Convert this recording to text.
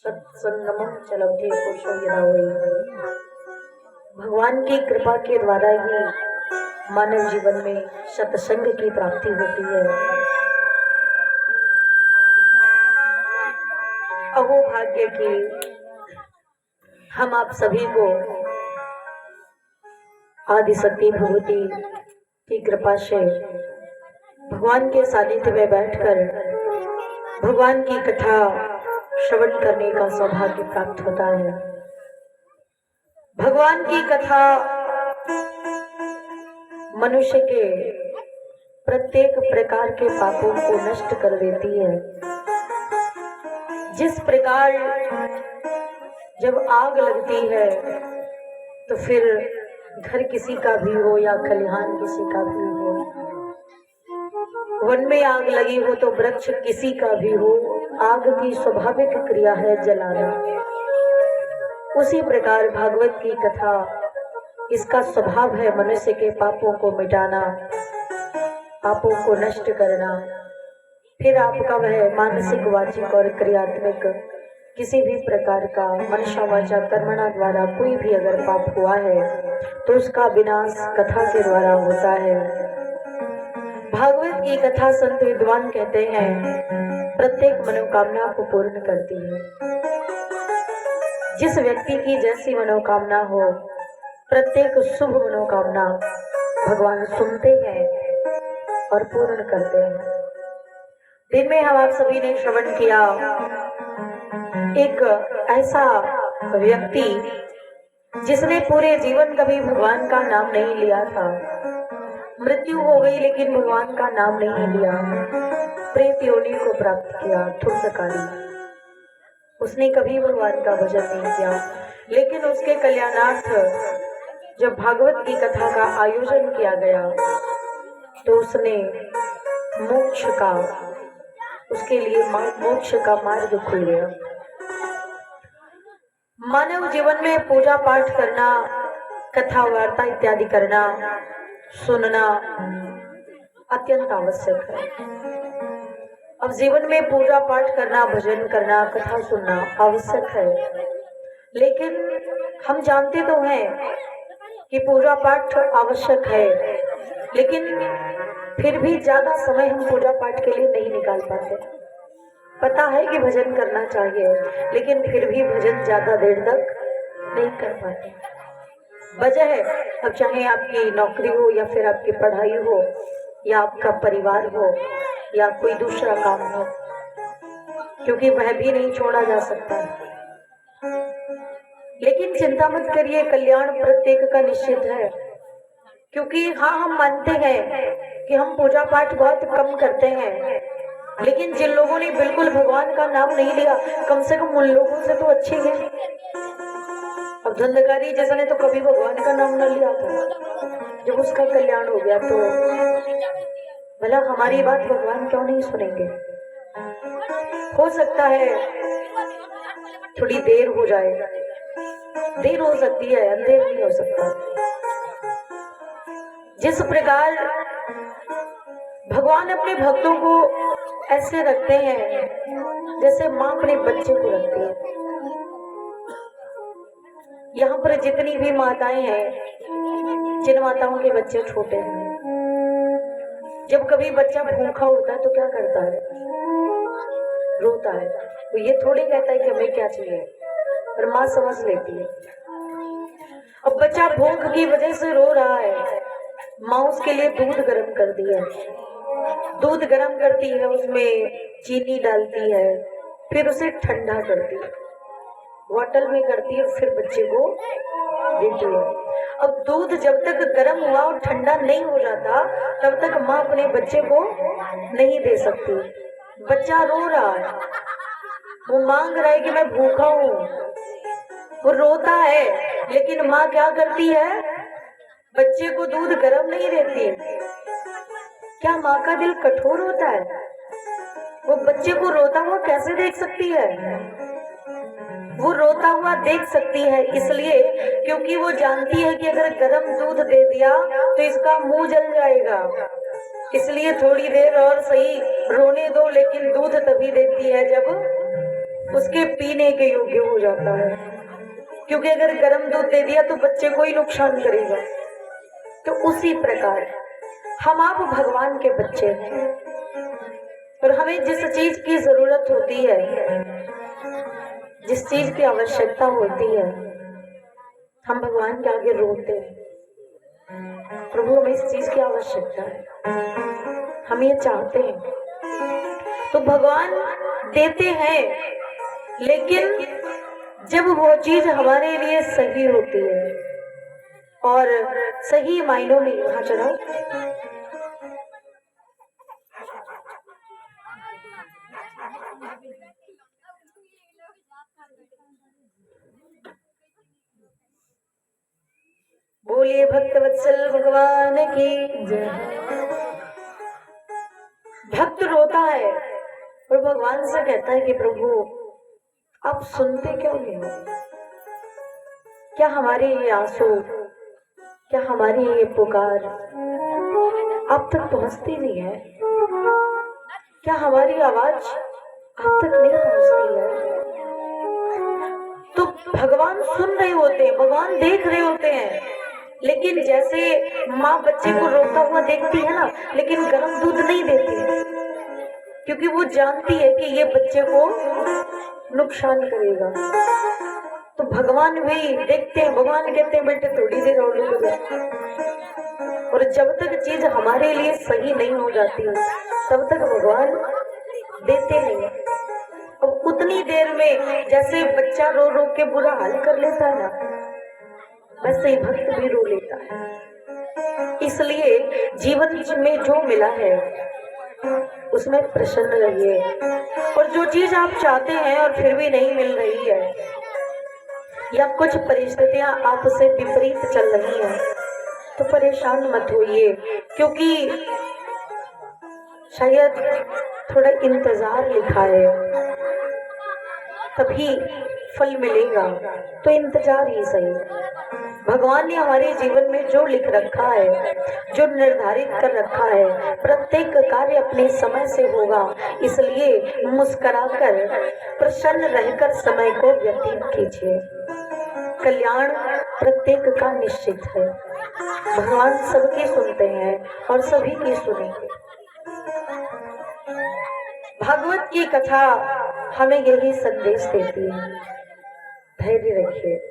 सत्संगमं च लभते पुरुषो यदा वै। भगवान की कृपा के द्वारा ही मानव जीवन में सत्संग की प्राप्ति होती है। अहो भाग्य की हम आप सभी को आदिशक्ति भगवती की कृपा से भगवान के सानिध्य में बैठकर भगवान की कथा श्रवण करने का सौभाग्य प्राप्त होता है। भगवान की कथा मनुष्य के प्रत्येक प्रकार के पापों को नष्ट कर देती है। जिस प्रकार जब आग लगती है तो फिर घर किसी का भी हो या खलिहान किसी का भी हो, वन में आग लगी हो तो वृक्ष किसी का भी हो, आग की स्वाभाविक क्रिया है जलाना। उसी प्रकार भागवत की कथा, इसका स्वभाव है मनुष्य के पापों को मिटाना, पापों को नष्ट करना। फिर आपका वह मानसिक, वाचिक और क्रियात्मक किसी भी प्रकार का मनसा वाचा कर्मणा द्वारा कोई भी अगर पाप हुआ है तो उसका विनाश कथा के द्वारा होता है। भागवत की कथा संत विद्वान कहते हैं प्रत्येक मनोकामना को पूर्ण करती है। जिस व्यक्ति की जैसी मनोकामना हो, प्रत्येक शुभ मनोकामना भगवान सुनते हैं और पूर्ण करते हैं। दिन में हम आप सभी ने श्रवण किया एक ऐसा व्यक्ति जिसने पूरे जीवन कभी भगवान का नाम नहीं लिया था, मृत्यु हो गई लेकिन भगवान का नाम नहीं लिया, प्रेत योनि को प्राप्त किया, ठुंडकारी। उसने कभी भगवान का भजन नहीं किया, लेकिन उसके कल्याणार्थ जब भागवत की कथा का आयोजन किया गया तो उसने मोक्ष का, उसके लिए मोक्ष का मार्ग खुल गया। मानव जीवन में पूजा पाठ करना, कथा वार्ता इत्यादि करना, सुनना अत्यंत आवश्यक है। अब जीवन में पूजा पाठ करना, भजन करना, कथा सुनना आवश्यक है, लेकिन हम जानते तो हैं कि पूजा पाठ आवश्यक है, लेकिन फिर भी ज्यादा समय हम पूजा पाठ के लिए नहीं निकाल पाते। पता है कि भजन करना चाहिए, लेकिन फिर भी भजन ज्यादा देर तक नहीं कर पाते। वजह है, अब चाहे आपकी नौकरी हो या फिर आपकी पढ़ाई हो या आपका परिवार हो या कोई दूसरा काम हो, क्योंकि वह भी नहीं छोड़ा जा सकता। लेकिन चिंता मत करिए, कल्याण प्रत्येक का निश्चित है। क्योंकि हाँ, हम मानते हैं कि हम पूजा पाठ बहुत कम करते हैं, लेकिन जिन लोगों ने बिल्कुल भगवान का नाम नहीं लिया, कम से कम उन लोगों से तो अच्छे हैं। अब धंधकारी जिसने तो कभी भगवान का नाम न लिया था, जब उसका कल्याण हो गया तो भला हमारी बात भगवान क्यों नहीं सुनेंगे। हो सकता है थोड़ी देर हो जाए, देर हो सकती है, अंधेर नहीं हो सकता। जिस प्रकार भगवान अपने भक्तों को ऐसे रखते हैं जैसे माँ अपने बच्चे को रखती है। यहाँ पर जितनी भी माताएं हैं, जिन माताओं के बच्चे छोटे हैं, जब कभी बच्चा भूखा होता है तो क्या करता है? रोता है। तो ये थोड़ी कहता है कि हमें क्या चाहिए, पर माँ समझ लेती है। अब बच्चा भूख की वजह से रो रहा है, माँ उसके लिए दूध गर्म कर दी है, दूध गर्म करती है, उसमें चीनी डालती है, फिर उसे ठंडा करती है, बोतल में करती है, फिर बच्चे को देती है। अब दूध जब तक गर्म हुआ और ठंडा नहीं हो जाता तब तक माँ अपने बच्चे को नहीं दे सकती। बच्चा रो रहा है, वो मांग रहा है कि मैं भूखा हूँ, वो रोता है, लेकिन माँ क्या करती है? बच्चे को दूध गर्म नहीं देती। क्या माँ का दिल कठोर होता है? वो बच्चे को रोता हुआ कैसे देख सकती है? वो रोता हुआ देख सकती है इसलिए क्योंकि वो जानती है कि अगर गर्म दूध दे दिया तो इसका मुंह जल जाएगा, इसलिए थोड़ी देर और सही रोने दो, लेकिन दूध तभी देती है जब उसके पीने के योग्य हो जाता है, क्योंकि अगर गर्म दूध दे दिया तो बच्चे को ही नुकसान करेगा। तो उसी प्रकार हम आप भगवान के बच्चे हैं, और हमें जिस चीज की जरूरत होती है, जिस चीज की आवश्यकता होती है, हम भगवान के आगे रोते हैं, प्रभु हमें इस चीज की आवश्यकता है, हम ये चाहते हैं। तो भगवान देते हैं, लेकिन जब वो चीज हमारे लिए सही होती है, और सही मायनों में यहाँ चढ़ाओ, बोलिए भक्तवत्सल भगवान की जय। भक्त रोता है और भगवान से कहता है कि प्रभु आप सुनते क्यों नहीं हो? क्या हमारे ये आंसू, क्या हमारी ये पुकार आप तक पहुंचती नहीं है? क्या हमारी आवाज आप तक नहीं पहुंचती है? तो भगवान सुन रहे होते हैं, भगवान देख रहे होते हैं, लेकिन जैसे माँ बच्चे को रोता हुआ देखती है ना, लेकिन गर्म दूध नहीं देती, क्योंकि वो जानती है कि ये बच्चे को नुकसान करेगा। तो भगवान भी देखते हैं, भगवान कहते हैं बेटे थोड़ी देर और रुक जा, और जब तक चीज हमारे लिए सही नहीं हो जाती तब तक भगवान देते नहीं। अब उतनी देर में जैसे बच्चा रो रो के बुरा हाल कर लेता है ना, वैसे ही भक्त भी रो लेता है। इसलिए जीवन में जो मिला है उसमें प्रसन्न रहिए, और जो चीज आप चाहते हैं और फिर भी नहीं मिल रही है, या कुछ परिस्थितियां आपसे विपरीत चल रही हैं, तो परेशान मत होइए, क्योंकि शायद थोड़ा इंतजार लिखा है, तभी फल मिलेगा, तो इंतजार ही सही। भगवान ने हमारे जीवन में जो लिख रखा है, जो निर्धारित कर रखा है, प्रत्येक कार्य अपने समय से होगा, इसलिए मुस्कुराकर प्रसन्न रहकर समय को व्यतीत कीजिए। कल्याण प्रत्येक का निश्चित है। भगवान सबकी सुनते हैं और सभी की सुनेंगे। भागवत की कथा हमें यही संदेश देती है, धैर्य रखिए।